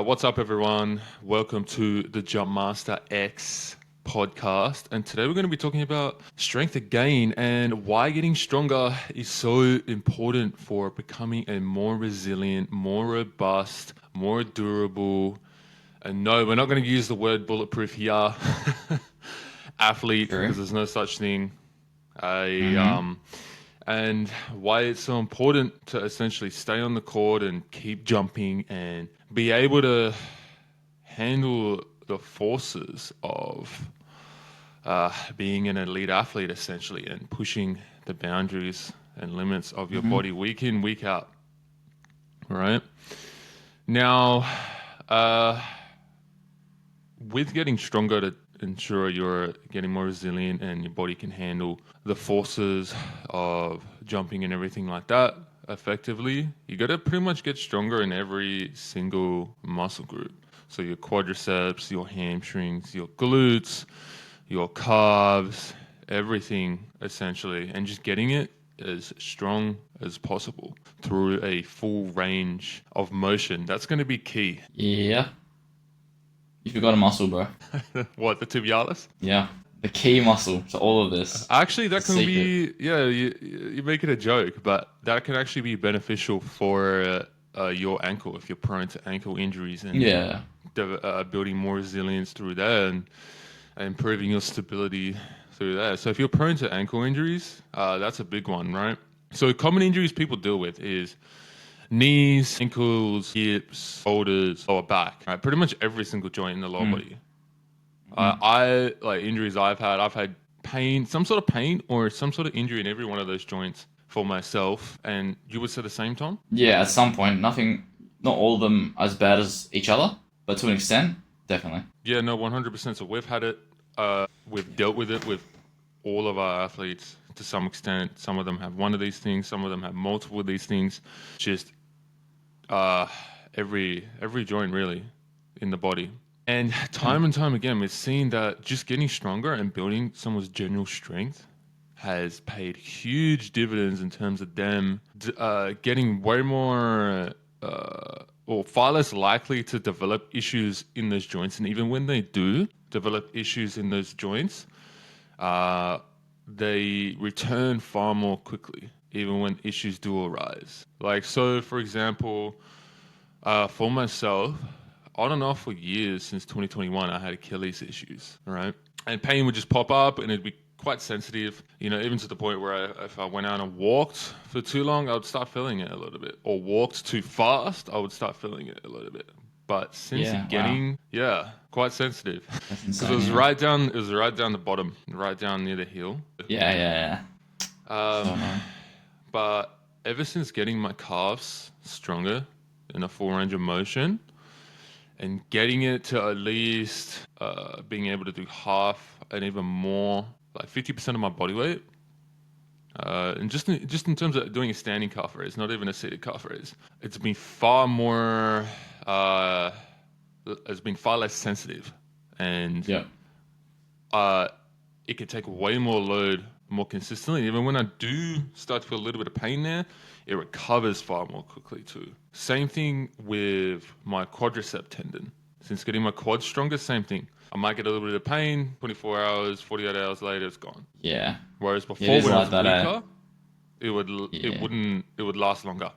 What's up, everyone? Welcome to the Jumpmaster X podcast. And today we're going to be talking about strength again and why getting stronger is so important for becoming a more resilient, more robust, more durable. And no, we're not going to use the word bulletproof here, athlete, True. because there's no such thing. I Mm-hmm. and why it's so important to essentially stay on the court and keep jumping and be able to handle the forces of being an elite athlete essentially and pushing the boundaries and limits of your Mm-hmm. body week in, week out. Right now, uh, with getting stronger to ensure you're getting more resilient and your body can handle the forces of jumping and everything like that effectively, you got to pretty much get stronger in every single muscle group. So your quadriceps, your hamstrings, your glutes, your calves, everything essentially, and just getting it as strong as possible through a full range of motion. That's going to be key. Yeah. You forgot a muscle, bro. What, the tibialis? Yeah. The key muscle to all of this. Actually, The that can secret. be, yeah, you make it a joke, but that can actually be beneficial for your ankle if you're prone to ankle injuries and Yeah. building more resilience through that and improving your stability through that. So if you're prone to ankle injuries, that's a big one, right? So common injuries people deal with is knees, ankles, hips, shoulders, lower back, right? Pretty much every single joint in the lower body. Mm-hmm. I like injuries I've had pain, some sort of pain or some sort of injury in every one of those joints for myself. And you would say the same, Tom? Yeah, at some point, nothing, not all of them as bad as each other, but to an extent, definitely. Yeah, no, 100%. So we've had it, we've dealt with it with all of our athletes to some extent. Some of them have one of these things, some of them have multiple of these things. Just uh, every joint really in the body. And Yeah. time and time again, we've seen that just getting stronger and building someone's general strength has paid huge dividends in terms of them getting way more or far less likely to develop issues in those joints. And even when they do develop issues in those joints, uh, they return far more quickly, even when issues do arise. Like, so for example, for myself, on and off for years since 2021, I had Achilles issues, right? And pain would just pop up and it'd be quite sensitive, you know, even to the point where if I went out and walked for too long, I would start feeling it a little bit. Or walked too fast, I would start feeling it a little bit. But since Yeah. Wow. getting, yeah, quite sensitive, That's because it insane. was Yeah. right down, it was right down the bottom, right down near the heel. Yeah. Yeah. Yeah. So Um, annoying. but ever since getting my calves stronger in a full range of motion, and getting it to at least being able to do half and even more, like 50% of my body weight. And just in terms of doing a standing calf raise, not even a seated calf raise, it's been far more, uh, it's been far less sensitive, and Yeah. uh, it could take way more load more consistently. Even when I do start to feel a little bit of pain there, it recovers far more quickly too. Same thing with my quadricep tendon. Since getting my quad stronger, same thing. I might get a little bit of pain, 24 hours, 48 hours later, it's gone. Yeah. Whereas It before, is when it like was that. weaker, Yeah. it would last longer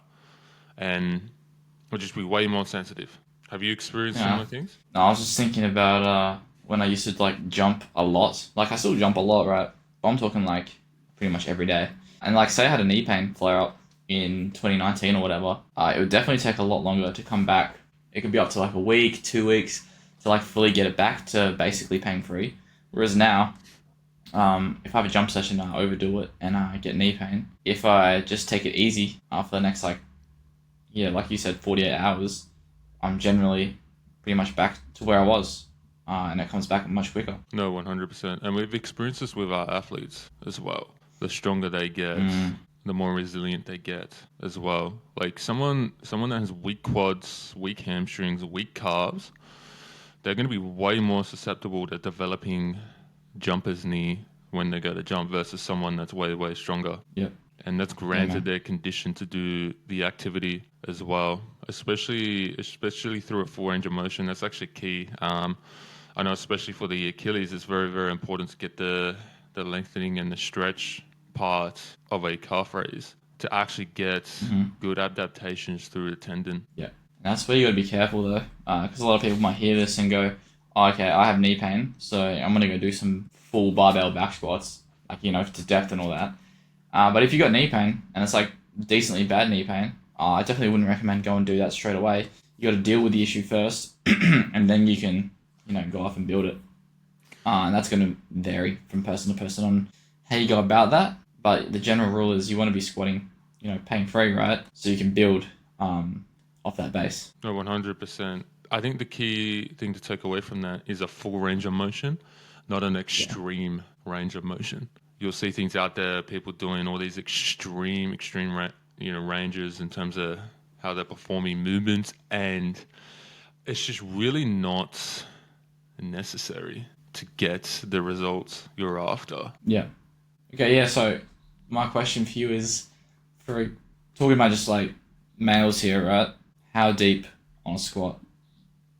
and would just be way more sensitive. Have you experienced Yeah. similar things? No, I was just thinking about when I used to like jump a lot. Like I still jump a lot, right? But I'm talking like pretty much every day. And like say I had a knee pain flare up in 2019 or whatever, it would definitely take a lot longer to come back. It could be up to like a week, 2 weeks to like fully get it back to basically pain free. Whereas now, if I have a jump session, I overdo it and I get knee pain. If I just take it easy after the next like yeah, like you said, 48 hours, I'm generally pretty much back to where I was, and it comes back much quicker. No, 100%. And we've experienced this with our athletes as well. The stronger they get, Mm, the more resilient they get as well. Like someone that has weak quads, weak hamstrings, weak calves, they're going to be way more susceptible to developing jumper's knee when they go to jump versus someone that's way stronger. yep. And that's Yeah, granted man. they're conditioned to do the activity as well. especially through a full range of motion. That's actually key. I know, especially for the Achilles, it's very, very important to get the lengthening and the stretch part of a calf raise to actually get good adaptations through the tendon. Yeah. And that's where you got to be careful though, because a lot of people might hear this and go, oh, okay, I have knee pain, so I'm gonna go do some full barbell back squats, like to depth and all that. But if you got knee pain and it's like decently bad knee pain, I definitely wouldn't recommend go and do that straight away. You got to deal with the issue first, and then you can go off and build it. And that's going to vary from person to person on how you go about that. But the general rule is you want to be squatting, pain free, right? So you can build off that base. No, 100%. I think the key thing to take away from that is a full range of motion, not an extreme range of motion. You'll see things out there, people doing all these extreme ranges in terms of how they're performing movements, and it's just really not necessary to get the results you're after. Yeah. Okay, yeah, so my question for you is, for talking about just like males here, right? How deep on a squat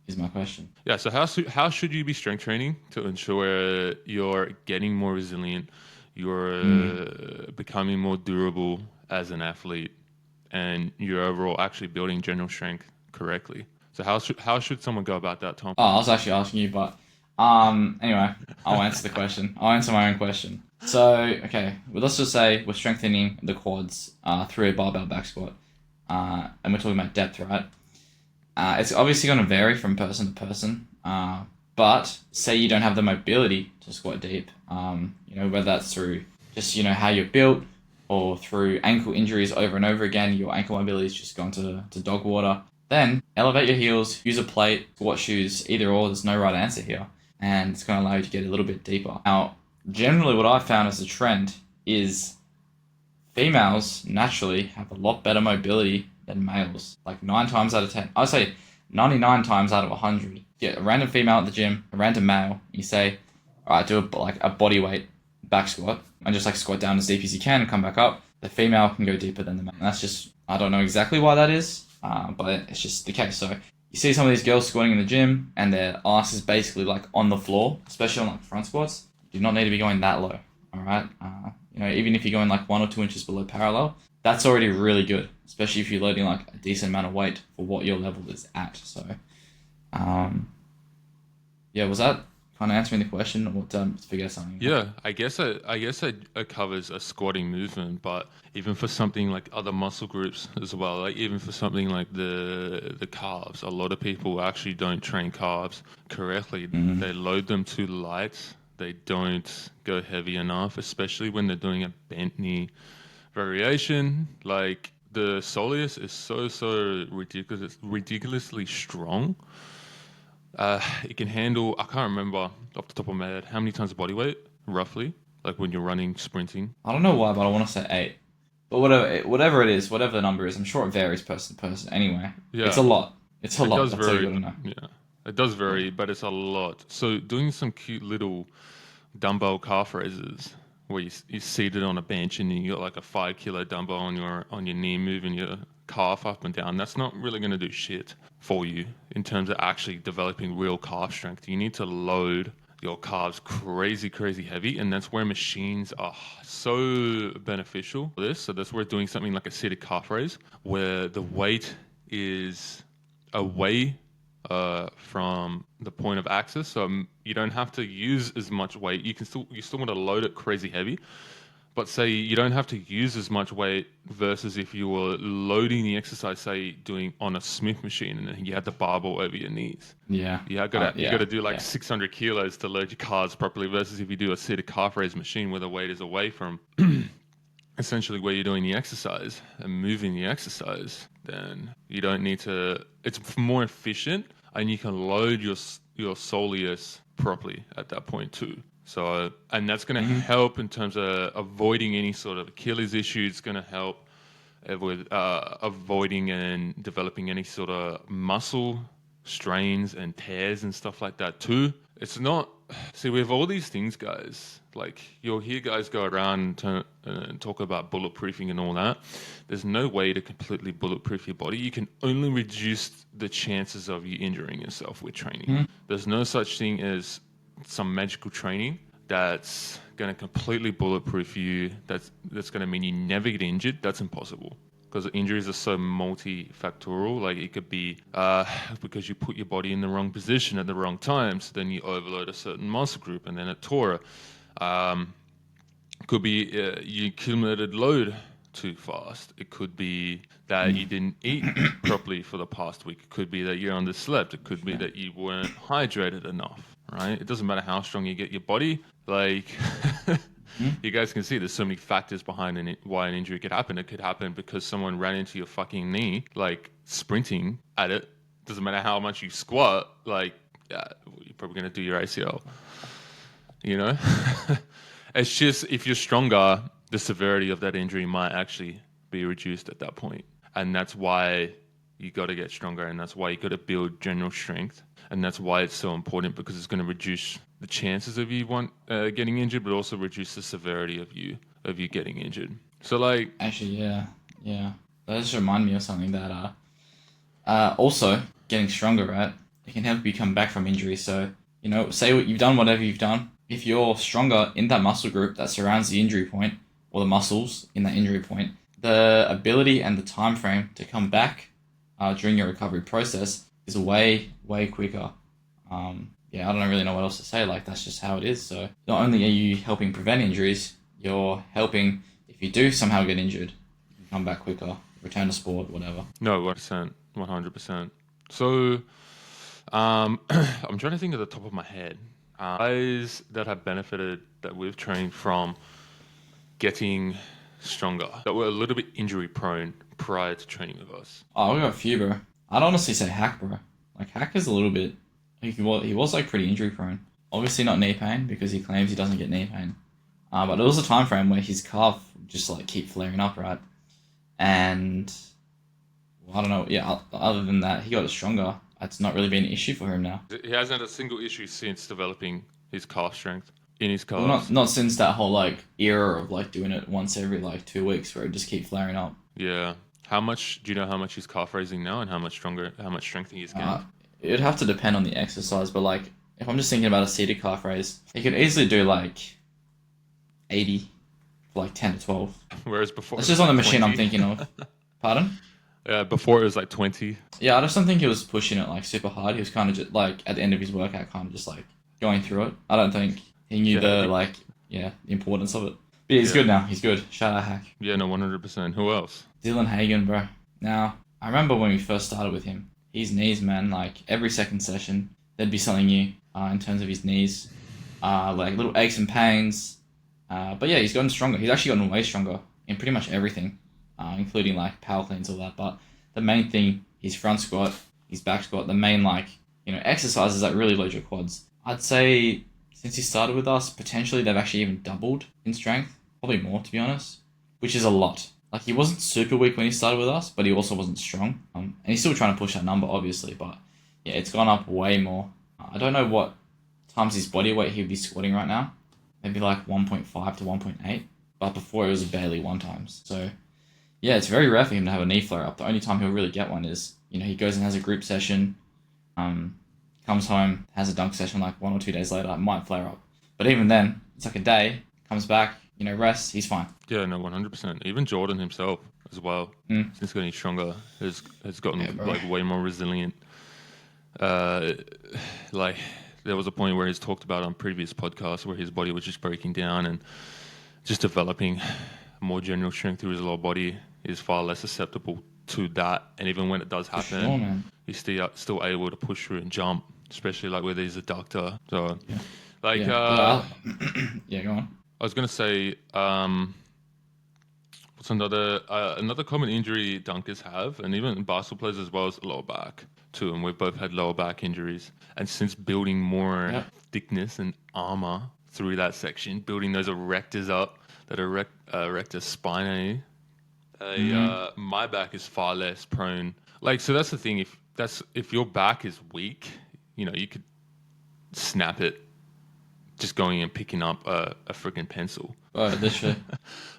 is my question. Yeah, so how should you be strength training to ensure you're getting more resilient, you're becoming more durable as an athlete, and you're overall actually building general strength correctly? So how should someone go about that, Tom? Oh, I was actually asking you, but anyway, I'll answer the question. I'll answer my own question. So, okay, well, let's just say we're strengthening the quads through a barbell back squat, and we're talking about depth, right? It's obviously going to vary from person to person, but say you don't have the mobility to squat deep, whether that's through just, how you're built, or through ankle injuries over and over again, your ankle mobility's just gone to dog water, then elevate your heels, use a plate, squat shoes, either or, there's no right answer here. And it's going to allow you to get a little bit deeper. Now, generally what I've found as a trend is females naturally have a lot better mobility than males. Like 9 times out of 10. I would say 99 times out of 100. Get a random female at the gym, a random male, you say, all right, do a body weight back squat and just like squat down as deep as you can and come back up. The female can go deeper than the male. And that's just, I don't know exactly why that is, but it's just the case. So you see some of these girls squatting in the gym and their ass is basically like on the floor, especially on like front squats. You do not need to be going that low, all right? Even if you're going like 1 or 2 inches below parallel, that's already really good, especially if you're loading like a decent amount of weight for what your level is at. So, was that kind of answering the question, or to figure something? Yeah, I guess it covers a squatting movement, but even for something like other muscle groups as well, like even for something like the calves, a lot of people actually don't train calves correctly. They load them too light. They don't go heavy enough, especially when they're doing a bent knee variation. Like the soleus is so ridiculously strong. It can handle, I can't remember off the top of my head how many tons of body weight roughly, like when you're running, sprinting. I don't know why, but I want to say 8. But whatever it is, whatever the number is, I'm sure it varies person to person. Anyway, Yeah, it's a lot. It's a it lot. does That's all you vary. gotta know. Yeah, it does vary, but it's a lot. So doing some cute little dumbbell calf raises where you're seated on a bench and you got like a 5 kilo dumbbell on your knee, moving your calf up and down. That's not really going to do shit for you in terms of actually developing real calf strength. You need to load your calves crazy heavy, and that's where machines are so beneficial for this. So that's where doing something like a seated calf raise, where the weight is away from the point of axis, so you don't have to use as much weight. You still want to load it crazy heavy, but say you don't have to use as much weight versus if you were loading the exercise, say doing on a Smith machine, and then you had the barbell over your knees. Yeah. You gotta do like 600 kilos to load your calves properly, versus if you do a seated calf raise machine where the weight is away from essentially where you're doing the exercise and moving the exercise, then you don't need to. It's more efficient, and you can load your soleus properly at that point too. So, and that's going to help in terms of avoiding any sort of Achilles issue. It's going to help with avoiding and developing any sort of muscle strains and tears and stuff like that too. It's not see, with all these things, guys, like you'll hear guys go around and talk about bulletproofing and all that. There's no way to completely bulletproof your body. You can only reduce the chances of you injuring yourself with training. There's no such thing as some magical training that's going to completely bulletproof you. That's going to mean you never get injured. That's impossible. Because injuries are so multifactorial. Like it could be because you put your body in the wrong position at the wrong time, so then you overload a certain muscle group and then it tore it. Could be you accumulated load too fast. It could be that you didn't eat properly for the past week. It could be that you're underslept. It could be that you weren't hydrated enough. Right? It doesn't matter how strong you get your body. Like you guys can see, there's so many factors behind why an injury could happen. It could happen because someone ran into your fucking knee, like sprinting at it. Doesn't matter how much you squat. Like you're probably gonna do your ACL. You know. It's just if you're stronger, the severity of that injury might actually be reduced at that point. And that's why you got to get stronger, and that's why you got to build general strength. And that's why it's so important, because it's going to reduce the chances of you getting injured, but also reduce the severity of you getting injured. So like, Actually, yeah. That just remind me of something that also getting stronger, right? It can help you come back from injury. So say what you've done, whatever you've done. If you're stronger in that muscle group that surrounds the injury point, or the muscles in that injury point, the ability and the time frame to come back during your recovery process is way quicker. I don't really know what else to say. Like, that's just how it is. So not only are you helping prevent injuries, you're helping, if you do somehow get injured, you can come back quicker, return to sport, whatever. No, 100%. So I'm trying to think at the top of my head. Guys that have benefited, that we've trained from getting stronger, that were a little bit injury prone prior to training with us. Oh, I got a few, bro. I'd honestly say Hack, bro. Like, Hack is a little bit... he was like pretty injury prone. Obviously not knee pain, because he claims he doesn't get knee pain. But there was a time frame where his calf would just like keep flaring up, right? And I don't know. Yeah, other than that, he got stronger. It's not really been an issue for him now. He hasn't had a single issue since developing his calf strength in his Well, calves. not since that whole like era of like doing it once every like 2 weeks, where it just keep flaring up. Yeah. Do you know how much he's calf raising now, and how much strength he's gained? It'd have to depend on the exercise, but like if I'm just thinking about a seated calf raise, he could easily do like 80 for like 10 to 12. Whereas before, That's just on the machine 20. I'm thinking of. Pardon? Before it was like 20. Yeah, I just don't think he was pushing it like super hard. He was kind of just like at the end of his workout, kind of just like going through it. I don't think he knew the importance of it. But yeah, he's good now. He's good. Shout out Hack. Yeah, no, 100%. Who else? Dylan Hagen, bro. Now, I remember when we first started with him, his knees, man, like every second session, there'd be something new in terms of his knees. Like little aches and pains. But yeah, he's gotten stronger. He's actually gotten way stronger in pretty much everything, including like power cleans, all that. But the main thing, his front squat, his back squat, the main exercises that really load your quads. I'd say since he started with us, potentially they've actually even doubled in strength. Probably more, to be honest, which is a lot. Like, he wasn't super weak when he started with us, but he also wasn't strong. And he's still trying to push that number, obviously, but yeah, it's gone up way more. I don't know what times his body weight he'd be squatting right now. Maybe like 1.5 to 1.8, but before it was barely 1 times. So yeah, it's very rare for him to have a knee flare up. The only time he'll really get one is, he goes and has a group session, comes home, has a dunk session like 1 or 2 days later, it might flare up. But even then, it's like a day, comes back, rests, he's fine. Yeah, no, 100%. Even Jordan himself as well, since getting stronger, has gotten way more resilient. Like, there was a point where he's talked about on previous podcasts where his body was just breaking down, and just developing more general strength through his lower body is far less susceptible to that. And even when it does happen, sure, man. he's still able to push through and jump, especially like where he's a doctor. So, yeah, go on. I was gonna say, what's another common injury dunkers have, and even basketball players as well, as lower back too. And we've both had lower back injuries. And since building more thickness and armor through that section, building those erectors up, that erector spinae, my back is far less prone. Like, so that's the thing. If your back is weak, you could snap it just going and picking up a freaking pencil. Oh, literally.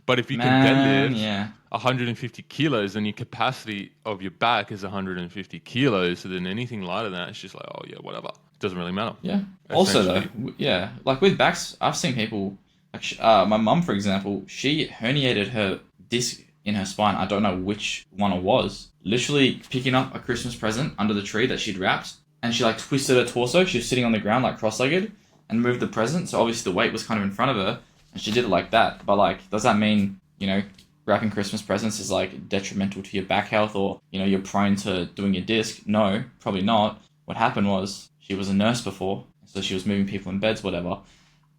But if you Man, can deadlift yeah. 150 kilos, then your capacity of your back is 150 kilos. So then anything lighter than that, it's just like, oh yeah, whatever. It doesn't really matter. Yeah. Also, though, Essentially. yeah, like with backs, I've seen people. Like, my mum, for example, she herniated her disc in her spine. I don't know which one it was. Literally picking up a Christmas present under the tree that she'd wrapped, and she like twisted her torso. She was sitting on the ground like cross-legged, and moved the present. So obviously the weight was kind of in front of her, and she did it like that. But like, does that mean wrapping Christmas presents is like detrimental to your back health, or you're prone to doing your disc? No, probably not. What happened was she was a nurse before, so she was moving people in beds, whatever.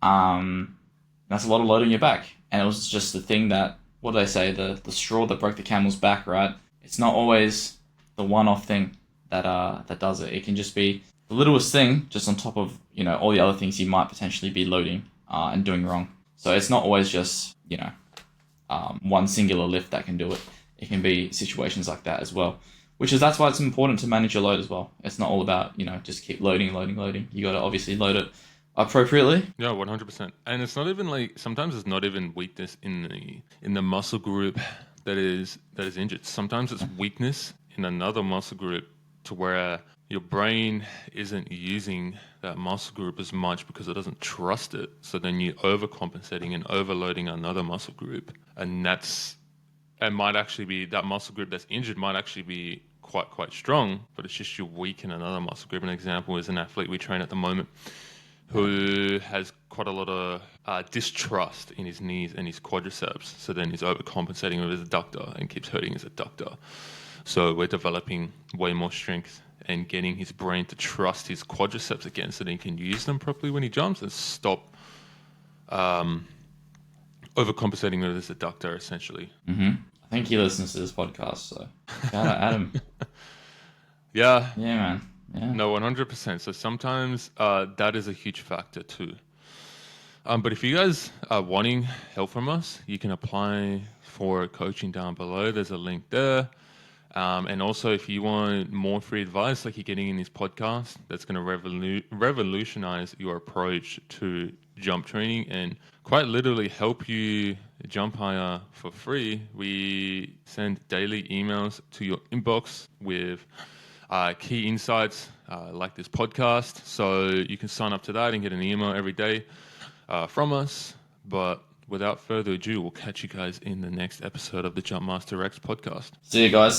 That's a lot of load on your back, and it was just the thing that, what do they say, the straw that broke the camel's back, right? It's not always the one-off thing that does it. It can just be the littlest thing, just on top of all the other things you might potentially be loading and doing wrong. So it's not always just one singular lift that can do it. It can be situations like that as well. That's why it's important to manage your load as well. It's not all about just keep loading. You got to obviously load it appropriately. Yeah, 100%. And it's not even like, sometimes it's not even weakness in the muscle group that is injured. Sometimes it's weakness in another muscle group, to where your brain isn't using that muscle group as much because it doesn't trust it. So then you're overcompensating and overloading another muscle group, and might actually be, that muscle group that's injured might actually be quite strong, but it's just you're weak in another muscle group. An example is an athlete we train at the moment who has quite a lot of distrust in his knees and his quadriceps. So then he's overcompensating with his adductor and keeps hurting his adductor. So we're developing way more strength and getting his brain to trust his quadriceps again, so that he can use them properly when he jumps, and stop overcompensating with his adductor, essentially. I think he listens to this podcast, so shout out Adam. Yeah. Yeah, man. Yeah. No, 100%. So sometimes that is a huge factor too. But if you guys are wanting help from us, you can apply for coaching down below. There's a link there. And also, if you want more free advice like you're getting in this podcast, that's going to revolutionize your approach to jump training and quite literally help you jump higher for free, we send daily emails to your inbox with key insights like this podcast. So you can sign up to that and get an email every day from us. But without further ado, we'll catch you guys in the next episode of the Jump Master X podcast. See you guys.